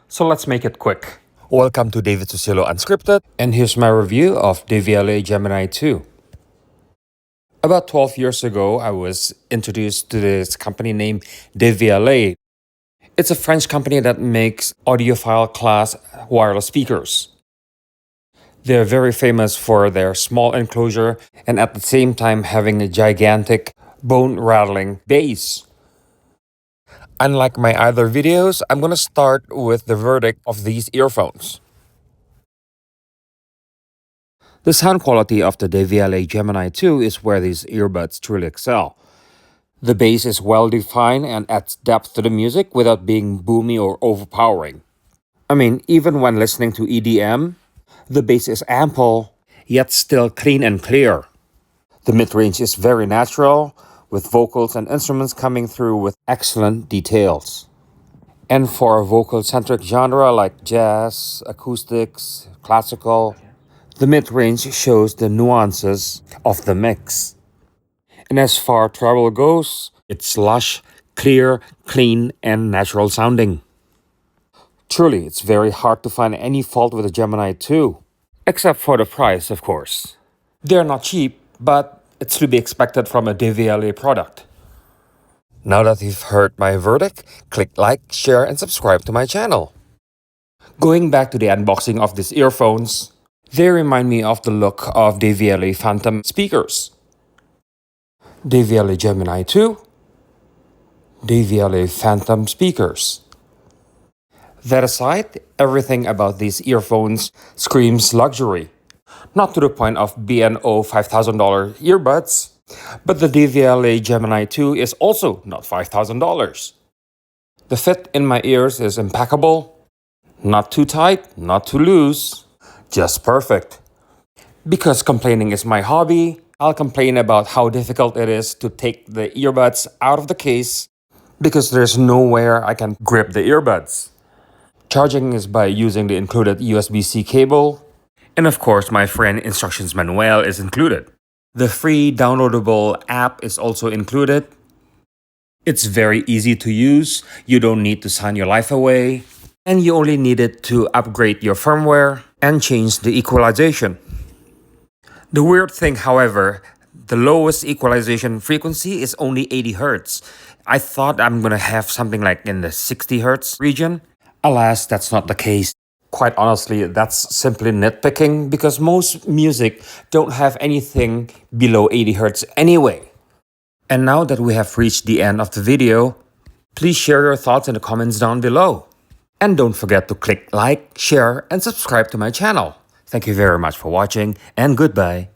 so let's make it quick. Welcome to David Susilo Unscripted. And here's my review of Devialet Gemini II. About 12 years ago, I was introduced to this company named Devialet. It's a French company that makes audiophile class wireless speakers. They're very famous for their small enclosure and at the same time having a gigantic bone-rattling bass. Unlike my other videos, I'm gonna start with the verdict of these earphones. The sound quality of the Devialet Gemini II is where these earbuds truly excel. The bass is well defined and adds depth to the music without being boomy or overpowering. I mean, even when listening to EDM, the bass is ample, yet still clean and clear. The mid-range is very natural, with vocals and instruments coming through with excellent details. And for a vocal-centric genre like jazz, acoustics, classical, the mid-range shows the nuances of the mix. And as far treble goes, it's lush, clear, clean, and natural sounding. Truly, it's very hard to find any fault with the Gemini 2, except for the price, of course. They're not cheap, but it's to be expected from a Devialet product. Now that you've heard my verdict, click like, share, and subscribe to my channel. Going back to the unboxing of these earphones, they remind me of the look of Devialet Phantom speakers. Devialet Gemini 2, Devialet Phantom speakers. That aside, everything about these earphones screams luxury. Not to the point of B&O $5,000 earbuds, but the Devialet Gemini 2 is also not $5,000. The fit in my ears is impeccable. Not too tight, not too loose, just perfect. Because complaining is my hobby, I'll complain about how difficult it is to take the earbuds out of the case because there's nowhere I can grip the earbuds. Charging is by using the included USB-C cable, and of course my friend instructions manual is included. The free downloadable app is also included. It's very easy to use, you don't need to sign your life away, and you only need it to upgrade your firmware and change the equalization. The weird thing, however, the lowest equalization frequency is only 80 Hz. I thought I'm gonna have something like in the 60 Hz region. Alas, that's not the case. Quite honestly, that's simply nitpicking because most music don't have anything below 80 Hz anyway. And now that we have reached the end of the video, please share your thoughts in the comments down below. And don't forget to click like, share, and subscribe to my channel. Thank you very much for watching, and goodbye.